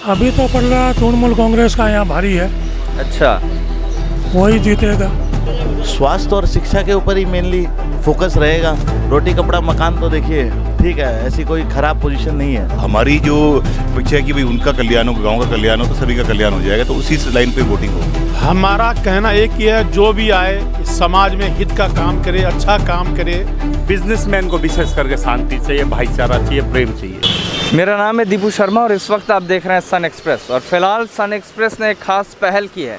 अभी तो पल्ला तृणमूल कांग्रेस का यहाँ भारी है, अच्छा, वही जीतेगा। स्वास्थ्य और शिक्षा के ऊपर ही मेनली फोकस रहेगा। रोटी कपड़ा मकान तो देखिए ठीक है, ऐसी कोई खराब पोजीशन नहीं है। हमारी जो इच्छा है कि भाई उनका कल्याण हो, गांव का कल्याण हो, तो सभी का कल्याण हो जाएगा, तो उसी लाइन पे वोटिंग हो। हमारा कहना एक ही है, जो भी आए इस समाज में हित का काम करे, अच्छा काम करे। बिजनेसमैन को विशेष करके शांति चाहिए, भाईचारा चाहिए, प्रेम चाहिए। मेरा नाम है दीपू शर्मा और इस वक्त आप देख रहे हैं सन एक्सप्रेस। और फिलहाल सन एक्सप्रेस ने एक खास पहल की है,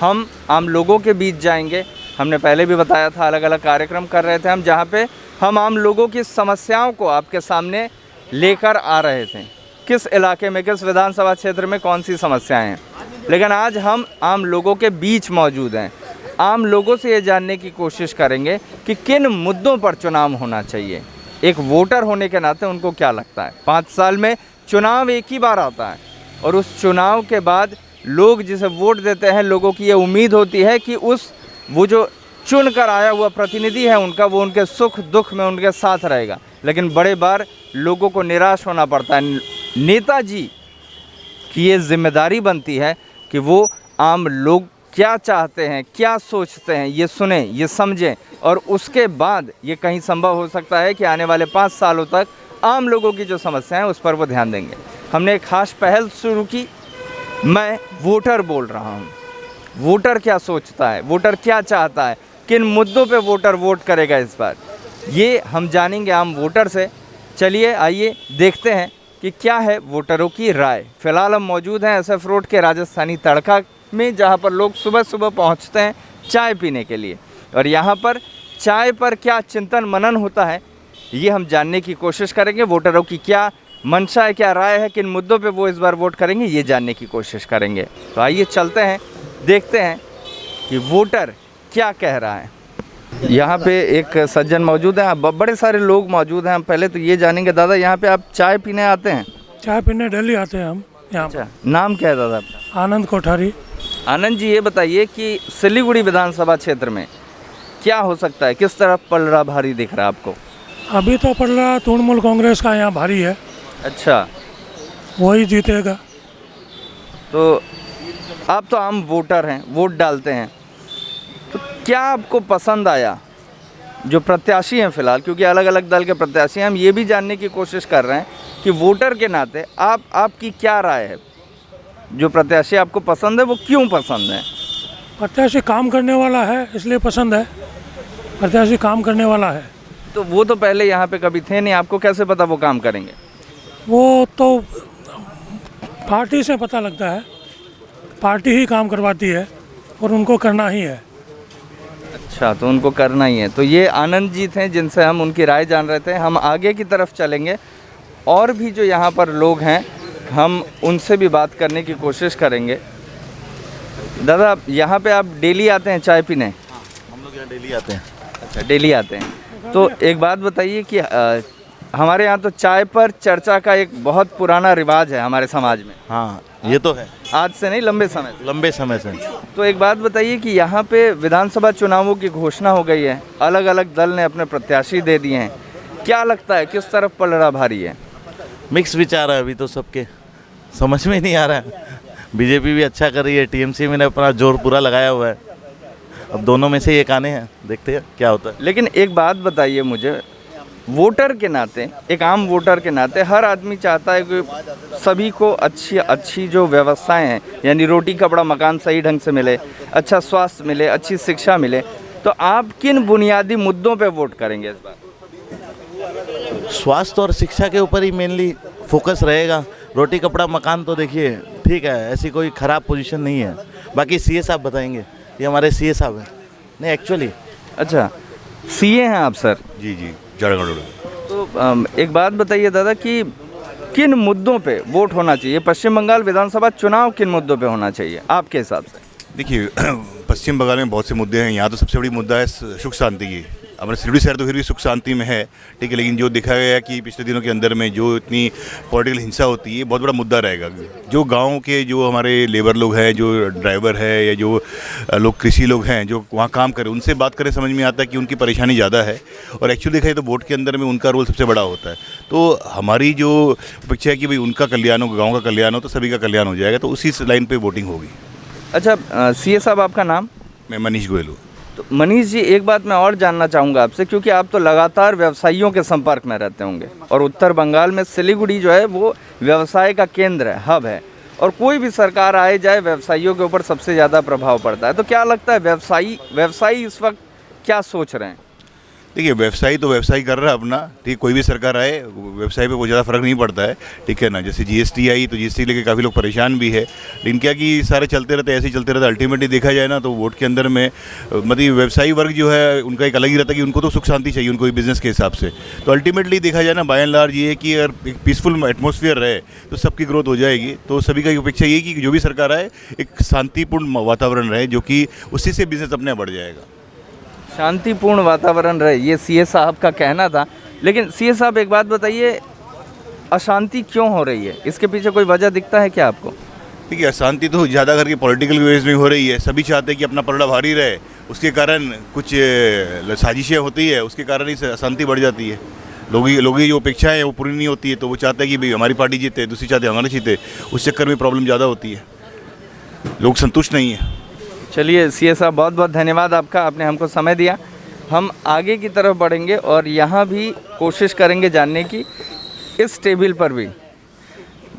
हम आम लोगों के बीच जाएंगे। हमने पहले भी बताया था, अलग अलग कार्यक्रम कर रहे थे हम, जहाँ पे हम आम लोगों की समस्याओं को आपके सामने लेकर आ रहे थे, किस इलाके में, किस विधानसभा क्षेत्र में कौन सी समस्याएं हैं। लेकिन आज हम आम लोगों के बीच मौजूद हैं, आम लोगों से ये जानने की कोशिश करेंगे कि किन मुद्दों पर चुनाव होना चाहिए। एक वोटर होने के नाते उनको क्या लगता है। 5 साल में चुनाव एक ही बार आता है और उस चुनाव के बाद लोग जिसे वोट देते हैं, लोगों की ये उम्मीद होती है कि वो जो चुन कर आया हुआ प्रतिनिधि है उनका, वो उनके सुख दुख में उनके साथ रहेगा। लेकिन बड़े बार लोगों को निराश होना पड़ता है। नेताजी की ये जिम्मेदारी बनती है कि वो आम लोग क्या चाहते हैं, क्या सोचते हैं, ये सुने, ये समझें, और उसके बाद ये कहीं संभव हो सकता है कि आने वाले 5 सालों तक आम लोगों की जो समस्याएं हैं उस पर वो ध्यान देंगे। हमने एक खास पहल शुरू की, मैं वोटर बोल रहा हूँ। वोटर क्या सोचता है, वोटर क्या चाहता है, किन मुद्दों पे वोटर वोट करेगा इस बार, ये हम जानेंगे आम वोटर से। चलिए आइए देखते हैं कि क्या है वोटरों की राय। फ़िलहाल हम मौजूद हैं SF रोड के राजस्थानी तड़का में, जहाँ पर लोग सुबह सुबह पहुँचते हैं चाय पीने के लिए, और यहाँ पर चाय पर क्या चिंतन मनन होता है ये हम जानने की कोशिश करेंगे। वोटरों की क्या मंशा है, क्या राय है, किन मुद्दों पे वो इस बार वोट करेंगे, ये जानने की कोशिश करेंगे। तो आइए चलते हैं, देखते हैं कि वोटर क्या कह रहा है। यहाँ पे एक सज्जन मौजूद हैं, बड़े सारे लोग मौजूद हैं। हम पहले तो ये जानेंगे, दादा यहाँ पे आप चाय पीने आते हैं? चाय पीने डेली आते हैं हम यहाँ। अच्छा, नाम क्या है दादा आपका? आनंद कोठारी। आनंद जी, ये बताइए कि सिलीगुड़ी विधानसभा क्षेत्र में क्या हो सकता है, किस तरफ पलड़ा भारी दिख रहा है आपको? अभी तो पल्ला तृणमूल कांग्रेस का यहाँ भारी है। अच्छा, वही जीतेगा। तो आप तो आम वोटर हैं, वोट डालते हैं, तो क्या आपको पसंद आया जो प्रत्याशी हैं फ़िलहाल, क्योंकि अलग अलग दल के प्रत्याशी हैं, हम ये भी जानने की कोशिश कर रहे हैं कि वोटर के नाते आपकी क्या राय है, जो प्रत्याशी आपको पसंद है वो क्यों पसंद है? प्रत्याशी काम करने वाला है इसलिए पसंद है, प्रत्याशी काम करने वाला है। तो वो तो पहले यहाँ पे कभी थे नहीं, आपको कैसे पता वो काम करेंगे? वो तो पार्टी से पता लगता है, पार्टी ही काम करवाती है और उनको करना ही है। अच्छा, तो उनको करना ही है। तो ये आनंद जी थे जिनसे हम उनकी राय जान रहे थे। हम आगे की तरफ चलेंगे, और भी जो यहाँ पर लोग हैं हम उनसे भी बात करने की कोशिश करेंगे। दादा, यहाँ पे आप डेली आते हैं चाय पीने? हम लोग यहाँ डेली आते हैं। अच्छा, डेली आते हैं। तो एक बात बताइए कि हमारे यहाँ तो चाय पर चर्चा का एक बहुत पुराना रिवाज है हमारे समाज में। हाँ, ये तो है, आज से नहीं, लंबे समय से। तो एक बात बताइए कि यहाँ पे विधानसभा चुनावों की घोषणा हो गई है, अलग अलग दल ने अपने प्रत्याशी दे दिए हैं, क्या लगता है किस तरफ पलड़ा भारी है? मिक्स विचार है अभी तो सबके, समझ में नहीं आ रहा है। बीजेपी भी अच्छा कर रही है, TMC में ने अपना जोर पूरा लगाया हुआ है। अब दोनों में से एक आने हैं, देखते हैं क्या होता है। लेकिन एक बात बताइए मुझे, वोटर के नाते, एक आम वोटर के नाते, हर आदमी चाहता है कि सभी को अच्छी जो व्यवस्थाएं हैं, यानी रोटी कपड़ा मकान सही ढंग से मिले, अच्छा स्वास्थ्य मिले, अच्छी शिक्षा मिले, तो आप किन बुनियादी मुद्दों पे वोट करेंगे इस बार? स्वास्थ्य और शिक्षा के ऊपर ही मेनली फोकस रहेगा। रोटी कपड़ा मकान तो देखिए ठीक है, ऐसी कोई ख़राब पोजीशन नहीं है। बाकी CA साहब बताएंगे, ये हमारे CA साहब हैं। नहीं एक्चुअली। अच्छा, CA हैं आप सर? जी जी, जड़गढ़। तो एक बात बताइए दादा कि किन मुद्दों पे वोट होना चाहिए? पश्चिम बंगाल विधानसभा चुनाव किन मुद्दों पे होना चाहिए आपके हिसाब से? देखिए, पश्चिम बंगाल में बहुत से मुद्दे हैं। यहाँ तो सबसे बड़ी मुद्दा है सुख शांति की, हमारा सिरडी शहर तो फिर भी सुख शांति में है, ठीक है, लेकिन जो देखा गया कि पिछले दिनों के अंदर में जो इतनी पॉलिटिकल हिंसा होती है, बहुत बड़ा मुद्दा रहेगा। जो गांव के जो हमारे लेबर लोग हैं, जो ड्राइवर है या जो लोग कृषि लोग हैं जो वहाँ काम करें, उनसे बात करें समझ में आता है कि उनकी परेशानी ज़्यादा है, और एक्चुअली देखा जाए तो वोट के अंदर में उनका रोल सबसे बड़ा होता है। तो हमारी जो अपेक्षा है कि भाई उनका कल्याण हो, गाँव का कल्याण हो, तो सभी का कल्याण हो जाएगा, तो उसी लाइन पर वोटिंग होगी। अच्छा सीए साहब, आपका नाम? मैं मनीष गोयल हूँ। तो मनीष जी, एक बात मैं और जानना चाहूँगा आपसे, क्योंकि आप तो लगातार व्यवसायियों के संपर्क में रहते होंगे, और उत्तर बंगाल में सिलीगुड़ी जो है वो व्यवसाय का केंद्र है, हब है, और कोई भी सरकार आए जाए व्यवसायियों के ऊपर सबसे ज़्यादा प्रभाव पड़ता है। तो क्या लगता है व्यवसायी इस वक्त क्या सोच रहे हैं? देखिए, व्यवसायी तो व्यवसाय कर रहा है अपना, ठीक, कोई भी सरकार आए व्यवसाय पे बहुत ज़्यादा फर्क नहीं पड़ता है, ठीक है ना। जैसे जीएसटी आई तो जीएसटी लेके काफ़ी लोग परेशान भी है, लेकिन क्या कि सारे चलते रहते, ऐसे ही चलते रहते। अल्टीमेटली देखा जाए ना तो वोट के अंदर में मतलब व्यवसायी वर्ग जो है उनका एक अलग ही रहता है कि उनको तो सुख शांति चाहिए, उनको बिजनेस के हिसाब से। तो अल्टीमेटली देखा जाए ना, बाय एंड लार्ज ये है कि अगर एक पीसफुल एटमोसफियर रहे तो सबकी ग्रोथ हो जाएगी। तो सभी का अपेक्षा ये कि जो भी सरकार आए एक शांतिपूर्ण वातावरण रहे, जो कि उसी से बिजनेस अपने बढ़ जाएगा। शांतिपूर्ण वातावरण रहे, ये सीए साहब का कहना था। लेकिन सीए साहब, एक बात बताइए, अशांति क्यों हो रही है? इसके पीछे कोई वजह दिखता है क्या आपको? ठीक है, अशांति तो ज़्यादा करके पॉलिटिकल वेज में हो रही है। सभी चाहते हैं कि अपना पलड़ा भारी रहे, उसके कारण कुछ साजिशें होती है, उसके कारण ही अशांति बढ़ जाती है। लोगों की जो अपेक्षाएं हैं वो पूरी नहीं होती है, तो वो चाहते हैं कि भाई हमारी पार्टी जीते, दूसरी चाहते हैं हमारे जीते, उस चक्कर में प्रॉब्लम ज़्यादा होती है, लोग संतुष्ट नहीं है। चलिए सीए साहब, बहुत बहुत धन्यवाद आपका, आपने हमको समय दिया। हम आगे की तरफ बढ़ेंगे और यहाँ भी कोशिश करेंगे जानने की, इस टेबल पर भी।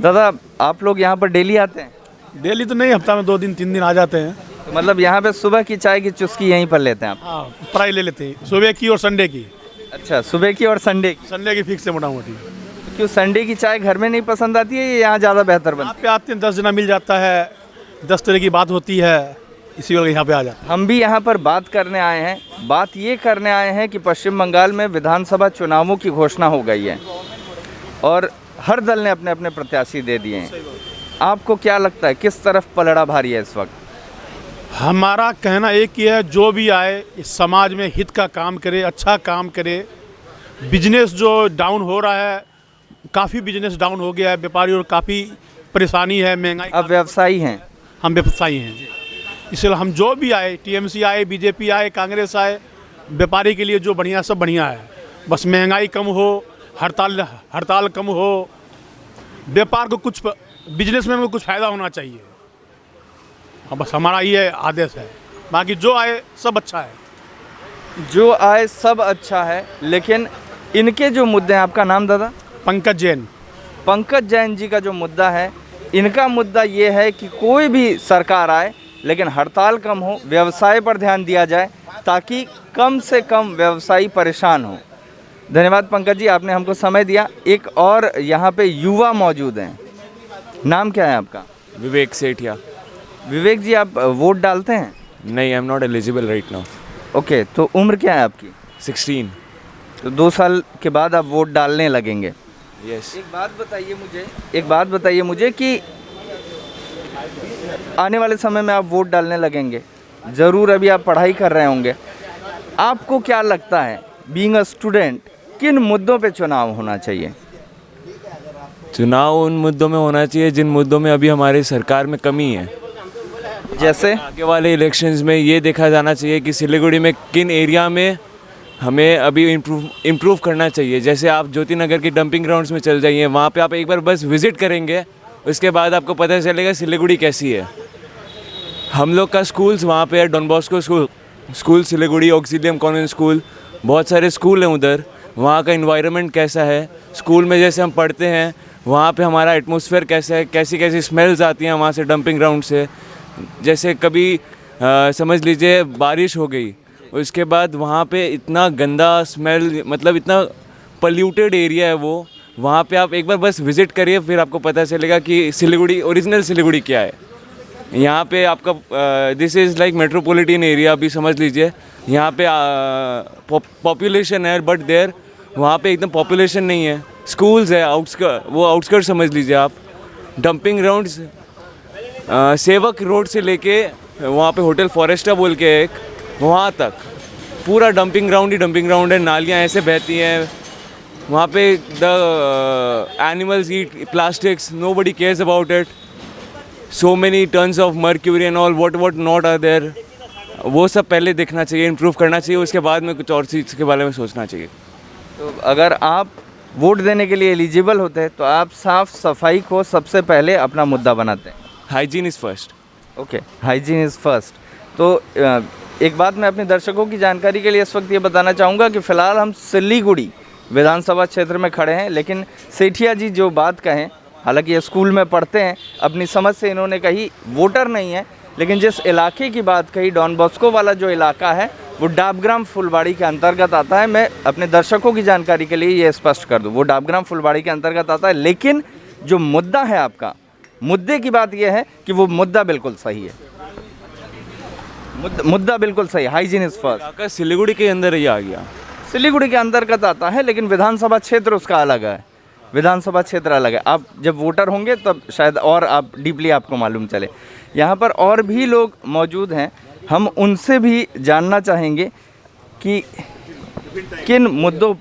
दादा, आप लोग यहाँ पर डेली आते हैं? डेली तो नहीं, हफ्ता में 2 दिन 3 दिन आ जाते हैं। तो मतलब यहाँ पे सुबह की चाय की चुस्की यहीं पर लेते हैं आप? हाँ, प्राय ले लेते हैं, सुबह की और संडे की। अच्छा, सुबह की और संडे की? संडे की फिक्स है मोटा मोटी। तो क्यों संडे की चाय घर में नहीं पसंद आती है, ये यहाँ ज़्यादा बेहतर बनती है? यहाँ पे आते हैं, 10 जना मिल जाता है, 10 तरह की बात होती है, इसी वजह यहाँ पे आ जाते हैं। हम भी यहाँ पर बात करने आए हैं। बात ये करने आए हैं कि पश्चिम बंगाल में विधानसभा चुनावों की घोषणा हो गई है और हर दल ने अपने अपने प्रत्याशी दे दिए हैं। आपको क्या लगता है किस तरफ पलड़ा भारी है इस वक्त? हमारा कहना एक ही है, जो भी आए इस समाज में हित का काम करे, अच्छा काम करे। बिजनेस जो डाउन हो रहा है, काफ़ी बिजनेस डाउन हो गया है, व्यापारी और काफ़ी परेशानी है, महंगाई। अब व्यवसायी हैं, हम व्यवसायी हैं, इसलिए हम जो भी आए, टीएमसी आए, बीजेपी आए, कांग्रेस आए, व्यापारी के लिए जो बढ़िया सब बढ़िया है। बस महंगाई कम हो, हड़ताल कम हो, व्यापार को कुछ, बिजनेसमैन को कुछ फ़ायदा होना चाहिए। हाँ, बस हमारा ये आदेश है। बाकी जो आए सब अच्छा है। जो आए सब अच्छा है, लेकिन इनके जो मुद्दे हैं, आपका नाम दादा? पंकज जैन। पंकज जैन जी का जो मुद्दा है, इनका मुद्दा ये है कि कोई भी सरकार आए लेकिन हड़ताल कम हो, व्यवसाय पर ध्यान दिया जाए ताकि कम से कम व्यवसायी परेशान हो। धन्यवाद पंकज जी, आपने हमको समय दिया। एक और यहाँ पे युवा मौजूद हैं, नाम क्या है आपका? विवेक सेठिया। विवेक जी, आप वोट डालते हैं? नहीं, I am not eligible right now. Okay, तो उम्र क्या है आपकी? 16। तो 2 साल के बाद आप वोट डालने लगेंगे? यस। एक बात बताइए मुझे कि आने वाले समय में आप वोट डालने लगेंगे, ज़रूर अभी आप पढ़ाई कर रहे होंगे, आपको क्या लगता है बीइंग अ स्टूडेंट किन मुद्दों पे चुनाव होना चाहिए? चुनाव उन मुद्दों में होना चाहिए जिन मुद्दों में अभी हमारी सरकार में कमी है। जैसे आगे वाले इलेक्शंस में ये देखा जाना चाहिए कि सिलीगुड़ी में किन एरिया में हमें अभी इम्प्रूव करना चाहिए। जैसे आप ज्योति नगर की डंपिंग ग्राउंड्स में चल जाइए, वहाँ पे आप एक बार बस विज़िट करेंगे, उसके बाद आपको पता चलेगा सिलीगुड़ी कैसी है। हम लोग का स्कूल्स वहाँ पे है, Don Bosco school Siliguri, Auxilium convent school, बहुत सारे स्कूल हैं उधर। वहाँ का इन्वायरमेंट कैसा है, स्कूल में जैसे हम पढ़ते हैं वहाँ पे हमारा एटमॉस्फेयर कैसा है, कैसी कैसी स्मेल्स आती हैं वहाँ से डंपिंग ग्राउंड से। जैसे कभी समझ लीजिए बारिश हो गई, उसके बाद वहाँ पे इतना गंदा स्मेल, मतलब इतना पल्यूटेड एरिया है वो। वहाँ पे आप एक बार बस विज़िट करिए, फिर आपको पता चलेगा कि सिलीगुड़ी, ओरिजिनल सिलीगुड़ी क्या है। यहाँ पे आपका this is like metropolitan area, अभी समझ लीजिए। यहाँ पे पॉपुलेशन है, बट देयर वहाँ पे एकदम पॉपुलेशन नहीं है। स्कूल्स है, आउटस्कर्ट समझ लीजिए आप। डंपिंग ग्राउंड्स सेवक रोड से लेके वहाँ पे होटल फॉरेस्टा बोल के एक, वहाँ तक पूरा डंपिंग ग्राउंड है, नालियाँ ऐसे बहती हैं वहाँ पे, the animals eat plastics, nobody cares about it, so many tons of mercury and all, what not are there, वो सब पहले देखना चाहिए, इम्प्रूव करना चाहिए, उसके बाद में कुछ और चीज़ के बारे में सोचना चाहिए। तो अगर आप वोट देने के लिए एलिजिबल होते हैं तो आप साफ सफाई को सबसे पहले अपना मुद्दा बनाते हैं। Hygiene is first. Okay, hygiene is first. तो एक बात मैं अपने दर्शकों की जानकारी के लिए इस वक्त ये बताना चाहूँगा कि फ़िलहाल हम सिल्लीगुड़ी विधानसभा क्षेत्र में खड़े हैं, लेकिन सेठिया जी जो बात कहें, हालांकि ये स्कूल में पढ़ते हैं, अपनी समझ से इन्होंने कही, वोटर नहीं है, लेकिन जिस इलाके की बात कही, डॉन बॉस्को वाला जो इलाका है वो डाबग्राम फुलबाड़ी के अंतर्गत आता है। मैं अपने दर्शकों की जानकारी के लिए ये स्पष्ट कर दूं, वो डाबग्राम फुलबाड़ी के अंतर्गत आता है, लेकिन जो मुद्दा है आपका, मुद्दे की बात यह है कि वो मुद्दा बिल्कुल सही है, मुद्दा बिल्कुल सही, हाइजीन इज़ फर्स्ट। सिलीगुड़ी के अंदर ही आ गया, सिलीगुड़ी के अंतर्गत आता है, लेकिन विधानसभा क्षेत्र उसका अलग है, विधानसभा क्षेत्र अलग है। आप जब वोटर होंगे तब शायद और आप डीपली आपको मालूम चले। यहाँ पर और भी लोग मौजूद हैं, हम उनसे भी जानना चाहेंगे कि किन मुद्दों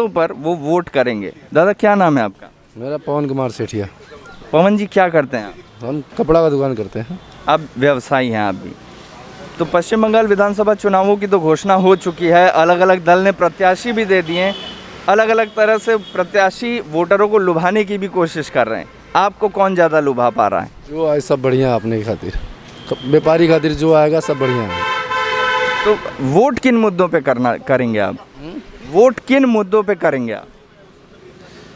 पर वो वोट करेंगे। दादा क्या नाम है आपका? मेरा पवन कुमार सेठिया। पवन जी क्या करते हैं आप? हम कपड़ा का दुकान करते हैं। आप व्यवसायी हैं आप भी। तो पश्चिम बंगाल विधानसभा चुनावों की तो घोषणा हो चुकी है, अलग अलग दल ने प्रत्याशी भी दे दिए हैं, अलग अलग तरह से प्रत्याशी वोटरों को लुभाने की भी कोशिश कर रहे हैं। आपको कौन ज़्यादा लुभा पा रहा है? जो आए सब बढ़िया है अपने खातिर, व्यापारी खातिर जो आएगा सब बढ़िया है। तो वोट किन मुद्दों पे करेंगे आप? वोट किन मुद्दों पे करेंगे आप?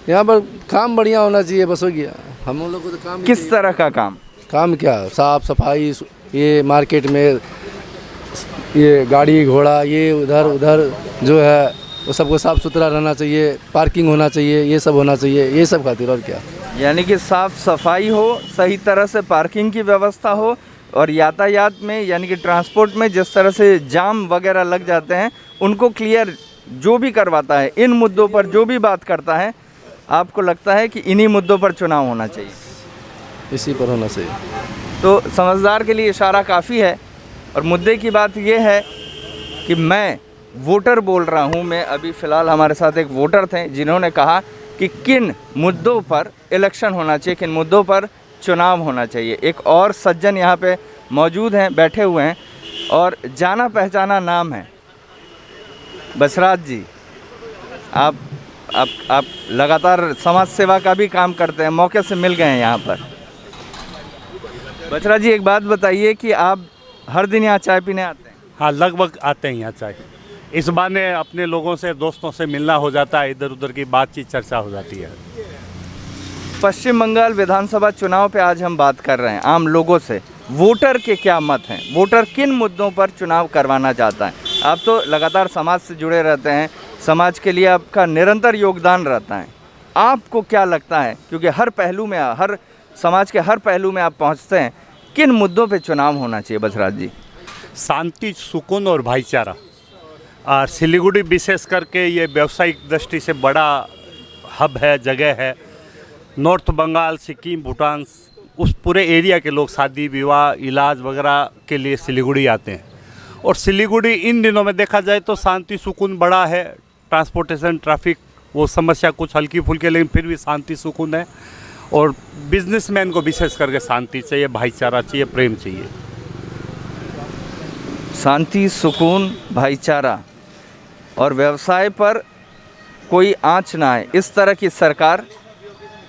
यहाँ पर काम बढ़िया होना चाहिए, बस हो गया। हम लोग को तो काम किस तरह का काम? काम क्या, साफ सफाई, ये मार्केट में ये गाड़ी घोड़ा ये उधर उधर जो है वो सबको साफ़ सुथरा रहना चाहिए, पार्किंग होना चाहिए, ये सब होना चाहिए, ये सब खातिर। और क्या, यानी कि साफ सफाई हो, सही तरह से पार्किंग की व्यवस्था हो, और यातायात में यानी कि ट्रांसपोर्ट में जिस तरह से जाम वगैरह लग जाते हैं उनको क्लियर जो भी करवाता है, इन मुद्दों पर जो भी बात करता है, आपको लगता है कि इन्हीं मुद्दों पर चुनाव होना चाहिए, इसी पर होना चाहिए। तो समझदार के लिए इशारा काफ़ी है। और मुद्दे की बात यह है कि मैं वोटर बोल रहा हूं, मैं अभी फ़िलहाल हमारे साथ एक वोटर थे जिन्होंने कहा कि किन मुद्दों पर इलेक्शन होना चाहिए, किन मुद्दों पर चुनाव होना चाहिए। एक और सज्जन यहाँ पे मौजूद हैं, बैठे हुए हैं, और जाना पहचाना नाम है बसराज जी। आप लगातार समाज सेवा का भी काम करते हैं, मौके से मिल गए हैं यहाँ पर। बसराज जी एक बात बताइए कि आप हर दिन यहाँ चाय पीने आते हैं? हाँ, लगभग आते हैं यहाँ चाय। इस बहाने अपने लोगों से, दोस्तों से मिलना हो जाता है, इधर उधर की बातचीत चर्चा हो जाती है। पश्चिम बंगाल विधानसभा चुनाव पे आज हम बात कर रहे हैं आम लोगों से, वोटर के क्या मत हैं, वोटर किन मुद्दों पर चुनाव करवाना चाहता है। आप तो लगातार समाज से जुड़े रहते हैं, समाज के लिए आपका निरंतर योगदान रहता है, आपको क्या लगता है, क्योंकि हर पहलू में, हर समाज के हर पहलू में आप पहुंचते हैं, किन मुद्दों पे चुनाव होना चाहिए बसराज जी? शांति, सुकून और भाईचारा। और सिलीगुड़ी विशेष करके ये व्यावसायिक दृष्टि से बड़ा हब है, जगह है। नॉर्थ बंगाल, सिक्किम, भूटान, उस पूरे एरिया के लोग शादी विवाह, इलाज वगैरह के लिए सिलीगुड़ी आते हैं। और सिलीगुड़ी इन दिनों में देखा जाए तो शांति सुकून बड़ा है। ट्रांसपोर्टेशन, ट्रैफिक, वो समस्या कुछ हल्की फुल्की, लेकिन फिर भी शांति सुकून है। और बिजनेसमैन को विशेष करके शांति चाहिए, भाईचारा चाहिए, प्रेम चाहिए। शांति, सुकून, भाईचारा और व्यवसाय पर कोई आँच ना आए, इस तरह की सरकार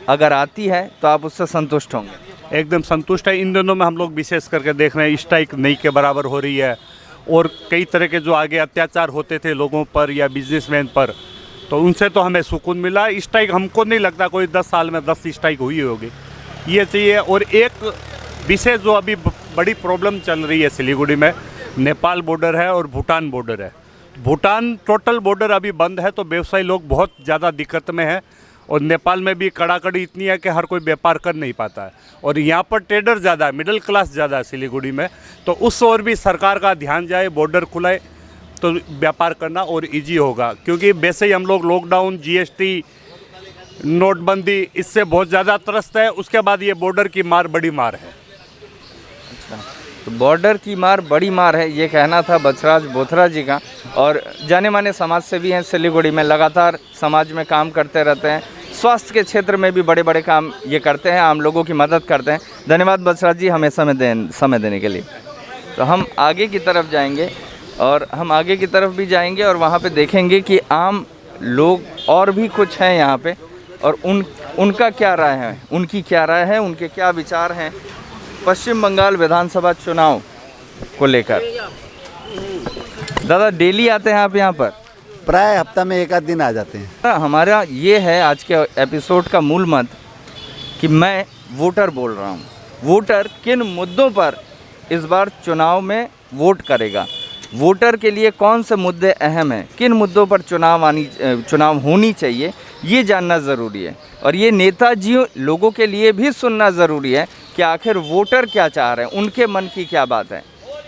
अगर आती है तो आप उससे संतुष्ट होंगे? एकदम संतुष्ट है। इन दिनों में हम लोग विशेष करके देख रहे हैं स्ट्राइक नहीं के बराबर हो रही है, और कई तरह के जो आगे अत्याचार होते थे लोगों पर या बिजनेसमैन पर, तो उनसे तो हमें सुकून मिला। स्ट्राइक हमको नहीं लगता कोई 10 साल में 10 स्ट्राइक हुई होगी, ये चाहिए। और एक विशेष जो अभी बड़ी प्रॉब्लम चल रही है सिलीगुड़ी में, नेपाल बॉर्डर है और भूटान बॉर्डर है। भूटान टोटल बॉर्डर अभी बंद है, तो व्यवसायी लोग बहुत ज़्यादा दिक्कत में है। और नेपाल में भी कड़ाकड़ी इतनी है कि हर कोई व्यापार कर नहीं पाता है। और यहाँ पर ट्रेडर ज़्यादा है, मिडिल क्लास ज़्यादा है सिलीगुड़ी में, तो उस ओर भी सरकार का ध्यान जाए, बॉर्डर खुलाए तो व्यापार करना और इजी होगा। क्योंकि वैसे ही हम लोग लॉकडाउन, जीएसटी, नोटबंदी, इससे बहुत ज़्यादा त्रस्त है। उसके बाद ये बॉर्डर की मार बड़ी मार है। अच्छा, तो बॉर्डर की मार बड़ी मार है, ये कहना था बसराज बोथरा जी का। और जाने माने समाज सेवी हैं सिलीगुड़ी में, लगातार समाज में काम करते रहते हैं, स्वास्थ्य के क्षेत्र में भी बड़े बड़े काम ये करते हैं, आम लोगों की मदद करते हैं। धन्यवाद बसराज जी हमें समय देने के लिए। तो हम आगे की तरफ जाएंगे और हम आगे की तरफ भी जाएंगे और वहाँ पे देखेंगे कि आम लोग और भी कुछ हैं यहाँ पे, और उनका क्या राय है, उनकी क्या राय है, उनके क्या विचार हैं पश्चिम बंगाल विधानसभा चुनाव को लेकर। दादा डेली आते हैं आप यहाँ पर? प्राय हफ्ता में एक आध दिन आ जाते हैं। हमारा ये है आज के एपिसोड का मूल मत कि मैं वोटर बोल रहा हूँ। वोटर किन मुद्दों पर इस बार चुनाव में वोट करेगा, वोटर के लिए कौन से मुद्दे अहम हैं, किन मुद्दों पर चुनाव होनी चाहिए, ये जानना ज़रूरी है। और ये नेताजी लोगों के लिए भी सुनना ज़रूरी है कि आखिर वोटर क्या चाह रहे हैं, उनके मन की क्या बात है।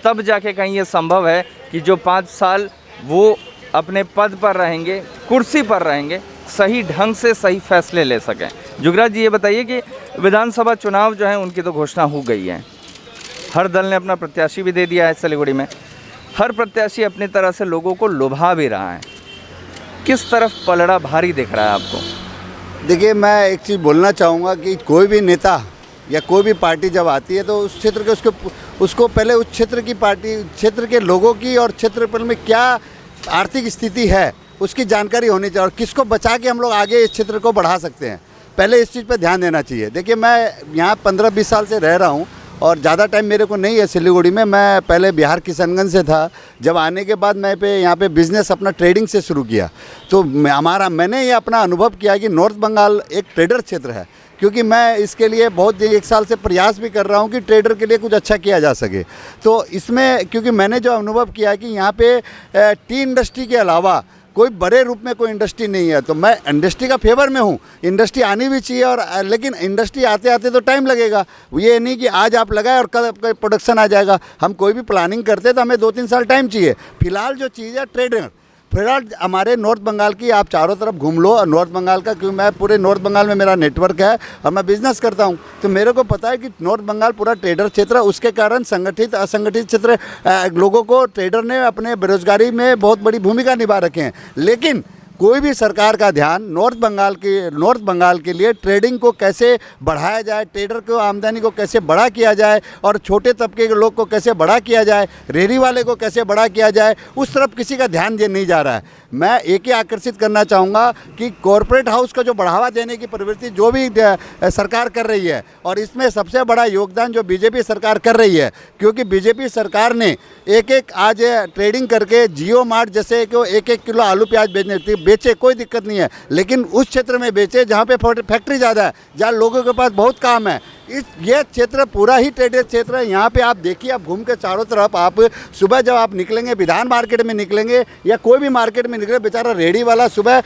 तब जाके कहीं ये संभव है कि जो 5 साल वो अपने पद पर रहेंगे, कुर्सी पर रहेंगे, सही ढंग से सही फैसले ले सकें। जुगराज जी ये बताइए कि विधानसभा चुनाव जो है उनकी तो घोषणा हो गई है, हर दल ने अपना प्रत्याशी भी दे दिया है सिलीगुड़ी में, हर प्रत्याशी अपनी तरह से लोगों को लुभा भी रहा है। किस तरफ पलड़ा भारी दिख रहा है आपको? देखिए, मैं एक चीज़ बोलना चाहूँगा कि कोई भी नेता या कोई भी पार्टी जब आती है तो उस क्षेत्र के उसको पहले उस क्षेत्र की पार्टी, क्षेत्र के लोगों की और क्षेत्रफल में क्या आर्थिक स्थिति है उसकी जानकारी होनी चाहिए, और किसको बचा के हम लोग आगे इस क्षेत्र को बढ़ा सकते हैं, पहले इस चीज़ पर ध्यान देना चाहिए। देखिए, मैं यहाँ 15-20 साल से रह रहा हूँ और ज़्यादा टाइम मेरे को नहीं है सिलीगुड़ी में। मैं पहले बिहार किशनगंज से था। जब आने के बाद मैं यहाँ पे बिज़नेस अपना ट्रेडिंग से शुरू किया, तो मैंने ये अपना अनुभव किया कि नॉर्थ बंगाल एक ट्रेडर क्षेत्र है, क्योंकि मैं इसके लिए बहुत 1 साल से प्रयास भी कर रहा हूँ कि ट्रेडर के लिए कुछ अच्छा किया जा सके। तो इसमें क्योंकि मैंने जो अनुभव किया कि यहाँ पे टी इंडस्ट्री के अलावा कोई बड़े रूप में कोई इंडस्ट्री नहीं है, तो मैं इंडस्ट्री का फेवर में हूँ। इंडस्ट्री आनी भी चाहिए, और लेकिन इंडस्ट्री आते आते तो टाइम लगेगा। ये नहीं कि आज आप लगाए और कल आपका प्रोडक्शन आ जाएगा। हम कोई भी प्लानिंग करते हैं तो हमें 2-3 साल टाइम चाहिए। फिलहाल जो चीज़ है ट्रेडर, फिलहाल हमारे नॉर्थ बंगाल की आप चारों तरफ घूम लो, और नॉर्थ बंगाल का, क्योंकि मैं पूरे नॉर्थ बंगाल में मेरा नेटवर्क है और मैं बिज़नेस करता हूं, तो मेरे को पता है कि नॉर्थ बंगाल पूरा ट्रेडर क्षेत्र है। उसके कारण संगठित असंगठित क्षेत्र लोगों को ट्रेडर ने अपने बेरोजगारी में बहुत बड़ी भूमिका निभा रखे हैं। लेकिन कोई भी सरकार का ध्यान नॉर्थ बंगाल के लिए ट्रेडिंग को कैसे बढ़ाया जाए, ट्रेडर को आमदनी को कैसे बड़ा किया जाए, और छोटे तबके के लोग को कैसे बड़ा किया जाए, रेहड़ी वाले को कैसे बड़ा किया जाए, उस तरफ किसी का ध्यान नहीं जा रहा है। मैं एक ही आकर्षित करना चाहूँगा कि कॉरपोरेट हाउस का जो बढ़ावा देने की प्रवृत्ति जो भी सरकार कर रही है, और इसमें सबसे बड़ा योगदान जो बीजेपी सरकार कर रही है, क्योंकि बीजेपी सरकार ने एक आज ट्रेडिंग करके जियो मार्ट जैसे कि 1-1 किलो आलू प्याज बेचे, कोई दिक्कत नहीं है, लेकिन उस क्षेत्र में बेचे जहाँ पे फैक्ट्री ज़्यादा है, जहाँ लोगों के पास बहुत काम है। ये क्षेत्र पूरा ही ट्रेडेड क्षेत्र है। यहाँ पे आप देखिए, आप घूम के चारों तरफ, आप सुबह जब आप निकलेंगे, विधान मार्केट में निकलेंगे या कोई भी मार्केट में निकले, बेचारा रेहड़ी वाला सुबह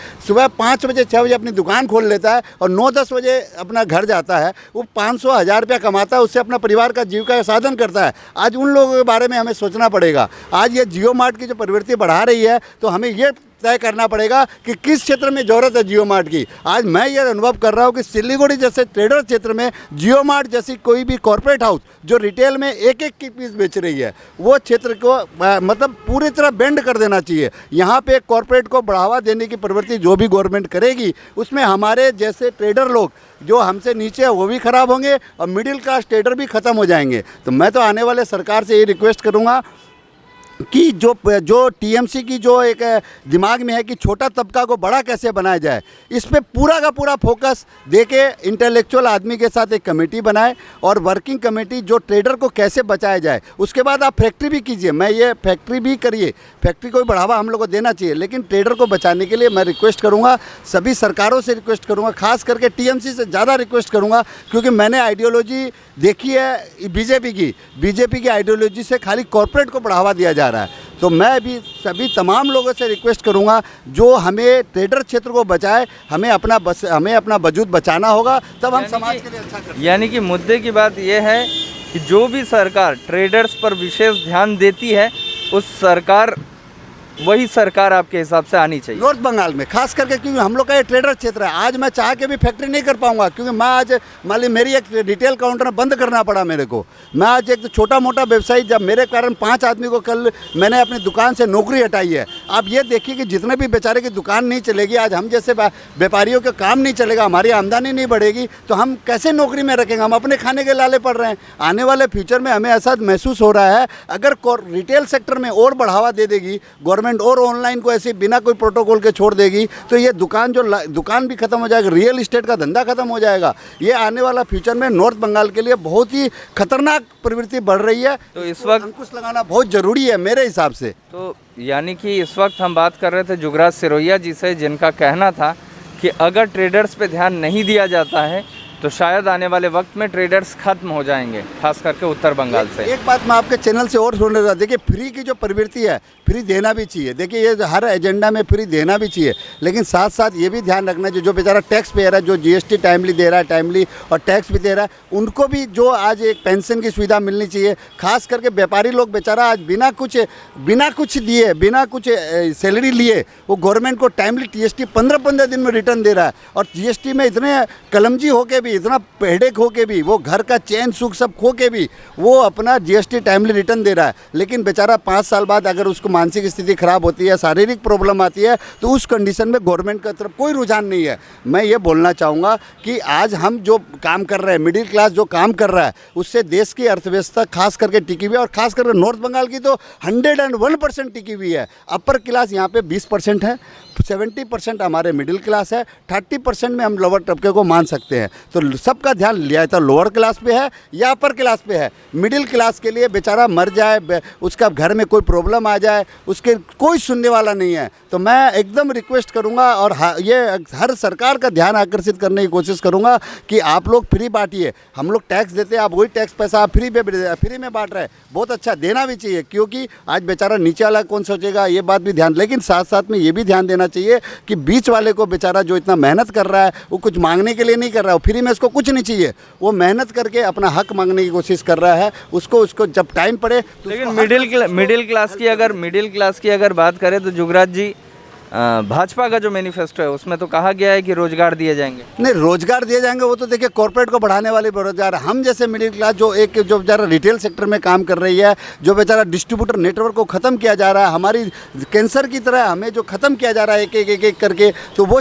5 बजे 6 बजे अपनी दुकान खोल लेता है और 9-10 बजे अपना घर जाता है। वो 500-1000 रुपया कमाता है, उससे अपना परिवार का जीविका का साधन करता है। आज उन लोगों के बारे में हमें सोचना पड़ेगा। आज ये जियो मार्ट की जो प्रवृत्ति बढ़ा रही है, तो हमें ये तय करना पड़ेगा कि किस क्षेत्र में ज़रूरत है जियो मार्ट की। आज मैं ये अनुभव कर रहा हूँ कि सिलीगुड़ी जैसे ट्रेडर क्षेत्र में जियो मार्ट जैसी कोई भी कॉर्पोरेट हाउस जो रिटेल में 1-1 की पीस बेच रही है, वो क्षेत्र को मतलब पूरी तरह बेंड कर देना चाहिए। यहाँ पे कॉर्पोरेट को बढ़ावा देने की प्रवृत्ति जो भी गवर्नमेंट करेगी, उसमें हमारे जैसे ट्रेडर लोग जो हमसे नीचे है वो भी ख़राब होंगे और मिडिल क्लास ट्रेडर भी ख़त्म हो जाएंगे। तो मैं तो आने वाले सरकार से ये रिक्वेस्ट करूँगा कि जो टीएमसी की जो एक दिमाग में है कि छोटा तबका को बड़ा कैसे बनाया जाए, इस पे पूरा का पूरा फोकस देके इंटेलेक्चुअल आदमी के साथ एक कमेटी बनाए और वर्किंग कमेटी जो ट्रेडर को कैसे बचाया जाए। उसके बाद आप फैक्ट्री भी कीजिए, मैं ये फैक्ट्री भी करिए, फैक्ट्री को भी बढ़ावा हम लोग को देना चाहिए, लेकिन ट्रेडर को बचाने के लिए मैं रिक्वेस्ट करूँगा, सभी सरकारों से रिक्वेस्ट करूँगा, खास करके टीएमसी से ज़्यादा रिक्वेस्ट करूँगा, क्योंकि मैंने आइडियोलॉजी देखी है बीजेपी की आइडियोलॉजी से खाली कॉर्पोरेट को बढ़ावा दिया जा रहा है। तो मैं भी सभी तमाम लोगों से रिक्वेस्ट करूंगा जो हमें ट्रेडर क्षेत्र को बचाए, हमें अपना वजूद बचाना होगा, तब हम समाज के लिए अच्छा करें। यानी कि मुद्दे की बात यह है कि जो भी सरकार ट्रेडर्स पर विशेष ध्यान देती है, उस सरकार वही सरकार आपके हिसाब से आनी चाहिए? नॉर्थ बंगाल में खास करके, क्योंकि हम लोग का ये ट्रेडर क्षेत्र है। आज मैं चाह के भी फैक्ट्री नहीं कर पाऊंगा, क्योंकि मैं आज मान ली मेरी एक रिटेल काउंटर बंद करना पड़ा मेरे को। मैं आज एक छोटा मोटा व्यवसायी, जब मेरे कारण 5 आदमी को कल मैंने अपनी दुकान से नौकरी हटाई है। आप ये देखिए कि जितने भी बेचारे की दुकान नहीं चलेगी, आज हम जैसे व्यापारियों का काम नहीं चलेगा, हमारी आमदनी नहीं बढ़ेगी, तो हम कैसे नौकरी में रखेंगे? हम अपने खाने के लाले पड़ रहे हैं। आने वाले फ्यूचर में हमें ऐसा महसूस हो रहा है, अगर रिटेल सेक्टर में और बढ़ावा दे देगी गवर्नमेंट और ऑनलाइन को ऐसे बिना कोई प्रोटोकॉल के छोड़ देगी, तो ये दुकान भी खत्म हो जाएगा, रियल इस्टेट का धंधा खत्म हो जाएगा। ये आने वाला फ्यूचर में नॉर्थ बंगाल के लिए बहुत ही खतरनाक प्रवृत्ति बढ़ रही है। तो इस वक्त अंकुश लगाना बहुत जरूरी है मेरे हिसाब से। तो यानी कि इस वक्त हम बात कर रहे थे जुगराज सिरोहिया जी से, जिनका कहना था कि अगर ट्रेडर्स पे ध्यान नहीं दिया जाता है तो शायद आने वाले वक्त में ट्रेडर्स खत्म हो जाएंगे, खास करके उत्तर बंगाल से। एक बात मैं आपके चैनल से और सुन रहा, देखिए फ्री की जो प्रवृत्ति है, फ्री देना भी चाहिए। देखिए ये हर एजेंडा में फ्री देना भी चाहिए, लेकिन साथ साथ ये भी ध्यान रखना चाहिए जो बेचारा टैक्स पेयर है, जो जीएसटी टाइमली दे रहा है, टाइमली और टैक्स भी दे रहा है, उनको भी जो आज एक पेंशन की सुविधा मिलनी चाहिए। खास करके व्यापारी लोग बेचारा आज बिना कुछ दिए, बिना कुछ सैलरी लिए वो गवर्नमेंट को टाइमली जीएसटी 15-15 दिन में रिटर्न दे रहा है। और जीएसटी में इतने कलमजी होके भी, इतना हेडेक होके भी, वो घर का चैन सुख सब खो के भी वो अपना जीएसटी टाइमली रिटर्न दे रहा है। लेकिन बेचारा 5 साल बाद अगर उसको मानसिक स्थिति खराब होती है, शारीरिक प्रॉब्लम आती है, तो उस कंडीशन में गवर्नमेंट की तरफ कोई रुझान नहीं है। मैं ये बोलना चाहूँगा कि आज हम जो काम कर रहे हैं, मिडिल क्लास जो काम कर रहा है, उससे देश की अर्थव्यवस्था खास करके टिकी हुई है। और खास करके नॉर्थ बंगाल की तो 101% टिकी हुई है। अपर क्लास यहाँ पे 20% है, 70% हमारे मिडिल क्लास है, 30% में हम लोअर तबके को मान सकते हैं। तो सबका ध्यान लिया तो लोअर क्लास पे है या अपर क्लास पे है। मिडिल क्लास के लिए बेचारा मर जाए, उसका घर में कोई प्रॉब्लम आ जाए, उसके कोई सुनने वाला नहीं है। तो मैं एकदम रिक्वेस्ट करूंगा और ये हर सरकार का ध्यान आकर्षित करने की कोशिश करूंगा कि आप लोग फ्री बांटिए। हम लोग टैक्स देते हैं, आप वही टैक्स पैसा आप फ्री में बांट रहे हैं, बहुत अच्छा, देना भी चाहिए, क्योंकि आज बेचारा नीचे वाला कौन सोचेगा, ये बात भी ध्यान। लेकिन साथ साथ में ये भी ध्यान देना चाहिए कि बीच वाले को बेचारा जो इतना मेहनत कर रहा है, वो कुछ मांगने के लिए नहीं कर रहा है, फ्री में उसको कुछ नहीं चाहिए, वो मेहनत करके अपना हक मांगने की कोशिश कर रहा है। उसको जब टाइम पड़े तो लेकिन मिडिल क्लास की अगर बात करें तो जुगराज जी, भाजपा का जो मैनिफेस्टो है उसमें तो कहा गया है कि रोजगार दिए जाएंगे। नहीं, रोजगार दिए जाएंगे वो तो देखिए कॉर्पोरेट को बढ़ाने वाले बेरोजगार। हम जैसे मिडिल क्लास जो बेचारा रिटेल सेक्टर में काम कर रही है, जो बेचारा डिस्ट्रीब्यूटर नेटवर्क को ख़त्म किया जा रहा है, हमारी कैंसर की तरह हमें जो ख़त्म किया जा रहा है एक करके, तो वो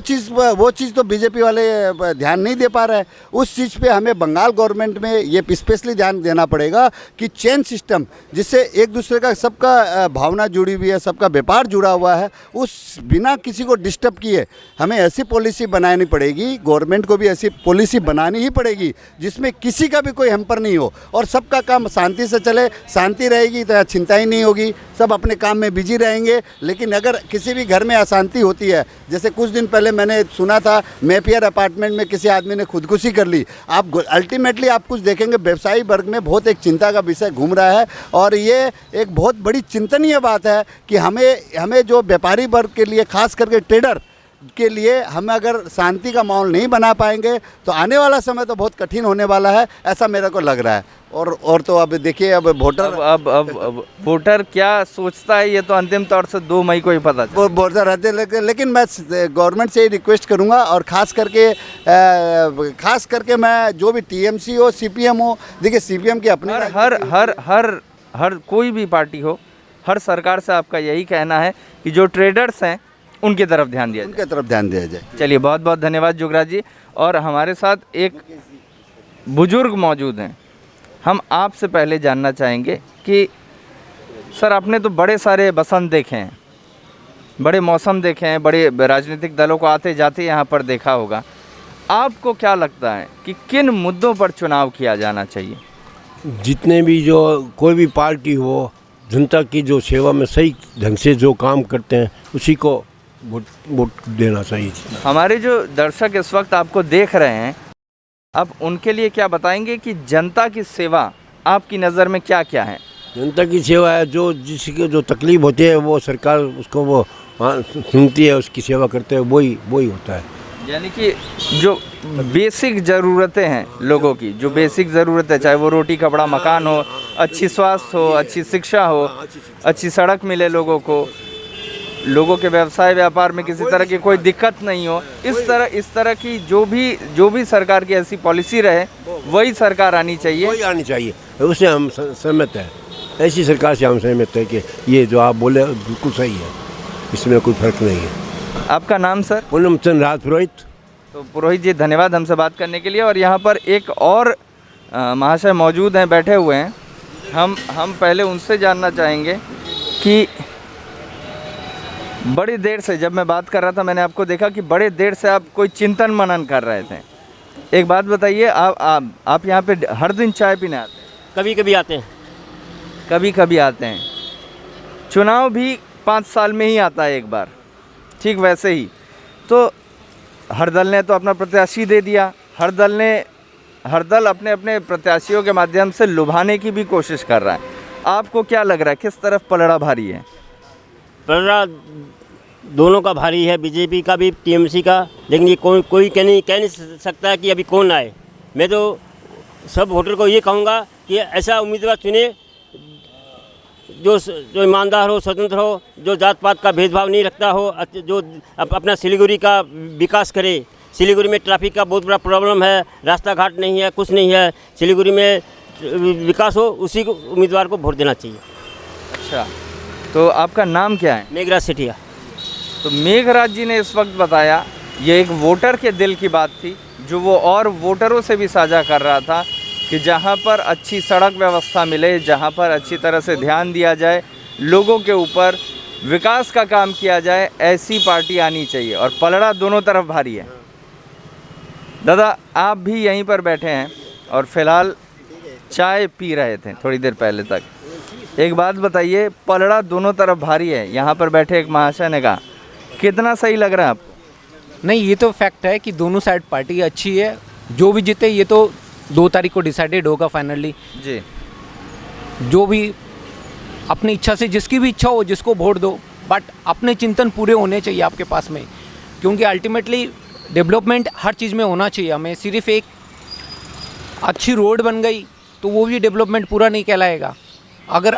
चीज़ तो बीजेपी वाले ध्यान नहीं दे पा रहे हैं। उस चीज़ पर हमें बंगाल गवर्नमेंट में ये स्पेशली ध्यान देना पड़ेगा कि चेन सिस्टम, जिससे एक दूसरे का सबका भावना जुड़ी हुई है, सबका व्यापार जुड़ा हुआ है, उस बिना किसी को डिस्टर्ब किए हमें ऐसी पॉलिसी बनानी पड़ेगी। गवर्नमेंट को भी ऐसी पॉलिसी बनानी ही पड़ेगी जिसमें किसी का भी कोई हैम्पर नहीं हो और सबका काम शांति से चले। शांति रहेगी तो चिंता ही नहीं होगी, सब अपने काम में बिजी रहेंगे। लेकिन अगर किसी भी घर में अशांति होती है, जैसे कुछ दिन पहले मैंने सुना था मैपियर अपार्टमेंट में किसी आदमी ने खुदकुशी कर ली, आप अल्टीमेटली आप कुछ देखेंगे व्यवसायी वर्ग में बहुत एक चिंता का विषय घूम रहा है। और ये एक बहुत बड़ी चिंतनीय बात है कि हमें जो व्यापारी वर्ग के लिए, खास करके ट्रेडर के लिए, हम अगर शांति का माहौल नहीं बना पाएंगे तो आने वाला समय तो बहुत कठिन होने वाला है, ऐसा मेरे को लग रहा है। और तो अब देखिए, अब वोटर अब वोटर क्या सोचता है ये तो अंतिम तौर से 2 मई को ही पता चलेगा। वोटर रहते, लेकिन मैं गवर्नमेंट से ही रिक्वेस्ट करूंगा, और खास करके मैं जो भी टीएमसी हो, सीपीएम हो, देखिए सीपीएम की अपनी हर कोई भी पार्टी हो, हर सरकार से आपका यही कहना है कि जो ट्रेडर्स हैं उनकी तरफ ध्यान दिया जाए। चलिए, बहुत बहुत धन्यवाद जुगराज जी। और हमारे साथ एक बुजुर्ग मौजूद हैं, हम आपसे पहले जानना चाहेंगे कि सर, आपने तो बड़े सारे बसंत देखे हैं, बड़े मौसम देखे हैं, बड़े राजनीतिक दलों को आते जाते यहाँ पर देखा होगा। आपको क्या लगता है कि किन मुद्दों पर चुनाव किया जाना चाहिए? जितने भी जो कोई भी पार्टी हो, जनता की जो सेवा में सही ढंग से जो काम करते हैं उसी को वोट देना चाहिए। हमारे जो दर्शक इस वक्त आपको देख रहे हैं, आप उनके लिए क्या बताएंगे कि जनता की सेवा आपकी नज़र में क्या क्या है? जनता की सेवा है, जो जिसकी जो तकलीफ होती है वो सरकार उसको वो सुनती है, उसकी सेवा करते हैं, वही होता है। यानी कि जो बेसिक ज़रूरतें हैं लोगों की, जो बेसिक ज़रूरतें, चाहे वो रोटी कपड़ा मकान हो, अच्छी स्वास्थ्य हो, अच्छी शिक्षा हो, अच्छी सड़क मिले लोगों को, लोगों के व्यवसाय व्यापार में किसी तरह की कोई दिक्कत नहीं हो, इस तरह की जो भी सरकार की ऐसी पॉलिसी रहे वही सरकार आनी चाहिए। वही आनी चाहिए, उससे हम सहमत हैं। ऐसी सरकार से हम सहमत हैं कि ये जो आप बोले बिल्कुल सही है, इसमें कोई फर्क नहीं है। आपका नाम सर? पूनम चंद राज पुरोहित। तो पुरोहित जी धन्यवाद हमसे बात करने के लिए। और यहाँ पर एक और महाशय मौजूद हैं, बैठे हुए हैं। हम पहले उनसे जानना चाहेंगे कि बड़ी देर से, जब मैं बात कर रहा था मैंने आपको देखा कि बड़े देर से आप कोई चिंतन मनन कर रहे थे। एक बात बताइए, आप यहाँ पे हर दिन चाय पीने आते हैं? कभी कभी आते हैं। कभी कभी आते हैं। चुनाव भी 5 साल में ही आता है एक बार, ठीक वैसे ही तो हर दल ने तो अपना प्रत्याशी दे दिया। हर दल अपने अपने प्रत्याशियों के माध्यम से लुभाने की भी कोशिश कर रहा है। आपको क्या लग रहा है किस तरफ पलड़ा भारी है? पलड़ा दोनों का भारी है, बीजेपी का भी, टीएमसी का। लेकिन ये कोई कह नहीं सकता है कि अभी कौन आए। मैं तो सब वोटर को ये कहूँगा कि ऐसा उम्मीदवार चुने जो ईमानदार हो, स्वतंत्र हो, जो जात पात का भेदभाव नहीं रखता हो, जो अपना सिलीगुड़ी का विकास करे। सिलीगुड़ी में ट्रैफिक का बहुत बड़ा प्रॉब्लम है, रास्ता घाट नहीं है, कुछ नहीं है। सिलीगुड़ी में विकास हो, उसी को उम्मीदवार को वोट देना चाहिए। अच्छा, तो आपका नाम क्या है? मेघराज सेठिया। तो मेघराज जी ने इस वक्त बताया, ये एक वोटर के दिल की बात थी जो वो और वोटरों से भी साझा कर रहा था कि जहाँ पर अच्छी सड़क व्यवस्था मिले, जहाँ पर अच्छी तरह से ध्यान दिया जाए, लोगों के ऊपर विकास का काम किया जाए, ऐसी पार्टी आनी चाहिए। और पलड़ा दोनों तरफ भारी है। दादा, आप भी यहीं पर बैठे हैं और फिलहाल चाय पी रहे थे थोड़ी देर पहले तक। एक बात बताइए, पलड़ा दोनों तरफ भारी है, यहाँ पर बैठे एक महाशय ने कहा, कितना सही लग रहा है आपको? नहीं, ये तो फैक्ट है कि दोनों साइड पार्टी अच्छी है। जो भी जीते ये तो 2 तारीख को डिसाइडेड होगा फाइनली जी। जो भी अपनी इच्छा से, जिसकी भी इच्छा हो जिसको वोट दो, बट अपने चिंतन पूरे होने चाहिए आपके पास में, क्योंकि अल्टीमेटली डेवलपमेंट हर चीज़ में होना चाहिए। हमें सिर्फ एक अच्छी रोड बन गई तो वो भी डेवलपमेंट पूरा नहीं कहलाएगा। अगर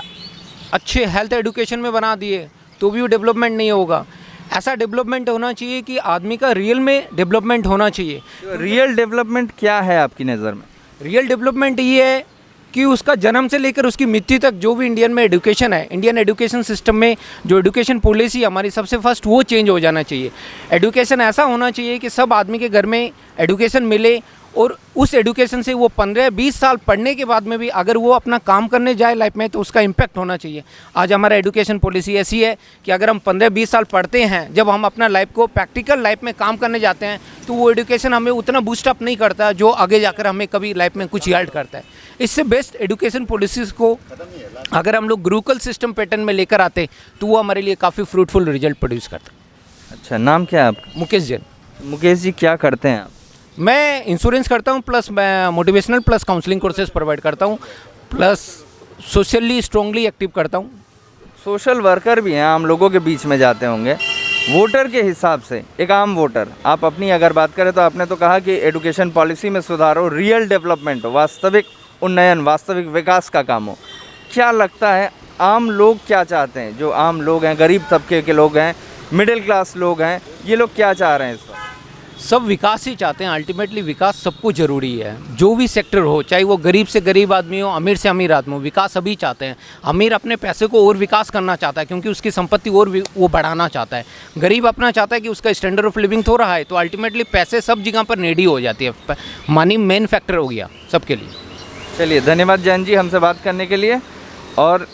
अच्छे हेल्थ एजुकेशन में बना दिए तो भी वो डेवलपमेंट नहीं होगा। ऐसा डेवलपमेंट होना चाहिए कि आदमी का रियल में डेवलपमेंट होना चाहिए। रियल डेवलपमेंट क्या है आपकी नज़र में? रियल डेवलपमेंट ये है कि उसका जन्म से लेकर उसकी मृत्यु तक जो भी इंडियन में एजुकेशन है, इंडियन एजुकेशन सिस्टम में जो एजुकेशन पॉलिसी हमारी सबसे फर्स्ट वो चेंज हो जाना चाहिए। एजुकेशन ऐसा होना चाहिए कि सब आदमी के घर में एजुकेशन मिले और उस एजुकेशन से वो 15-20 साल पढ़ने के बाद में भी अगर वो अपना काम करने जाए लाइफ में तो उसका इम्पैक्ट होना चाहिए। आज हमारा एजुकेशन पॉलिसी ऐसी है कि अगर हम 15-20 साल पढ़ते हैं, जब हम अपना लाइफ को प्रैक्टिकल लाइफ में काम करने जाते हैं तो वो एजुकेशन हमें उतना बूस्टअप नहीं करता जो आगे जाकर हमें कभी लाइफ में कुछ याद करता है। इससे बेस्ट एजुकेशन पॉलिसीज़ को अगर हम लोग गुरुकुल सिस्टम पैटर्न में लेकर आते तो वो हमारे लिए काफ़ी फ्रूटफुल रिजल्ट प्रोड्यूस करता। अच्छा, नाम क्या है आपका? मुकेश जैन। मुकेश जी, क्या करते हैं आप? मैं इंश्योरेंस करता हूँ, प्लस मैं motivational plus counselling courses provide करता हूँ, प्लस सोशली स्ट्रांगली एक्टिव करता हूँ। सोशल वर्कर भी हैं, आम लोगों के बीच में जाते होंगे। वोटर के हिसाब से एक आम वोटर, आप अपनी अगर बात करें तो आपने तो कहा कि एजुकेशन पॉलिसी में सुधार हो, रियल डेवलपमेंट हो, वास्तविक उन्नयन, वास्तविक विकास का काम हो। क्या लगता है आम लोग क्या चाहते हैं? जो आम लोग हैं, गरीब तबके के लोग हैं, मिडिल क्लास लोग हैं, ये लोग क्या चाह रहे हैं इस वक्त? सब विकास ही चाहते हैं। अल्टीमेटली विकास सबको ज़रूरी है, जो भी सेक्टर हो, चाहे वो गरीब से गरीब आदमी हो, अमीर से अमीर आदमी हो, विकास सभी चाहते हैं। अमीर अपने पैसे को और विकास करना चाहता है क्योंकि उसकी संपत्ति और वो बढ़ाना चाहता है। गरीब अपना चाहता है कि उसका स्टैंडर्ड ऑफ लिविंग हो रहा है, तो अल्टीमेटली पैसे सब जगह पर नेडी हो जाती है। मनी मेन फैक्टर हो गया सबके लिए। चलिए, धन्यवाद जैन जी हमसे बात करने के लिए। और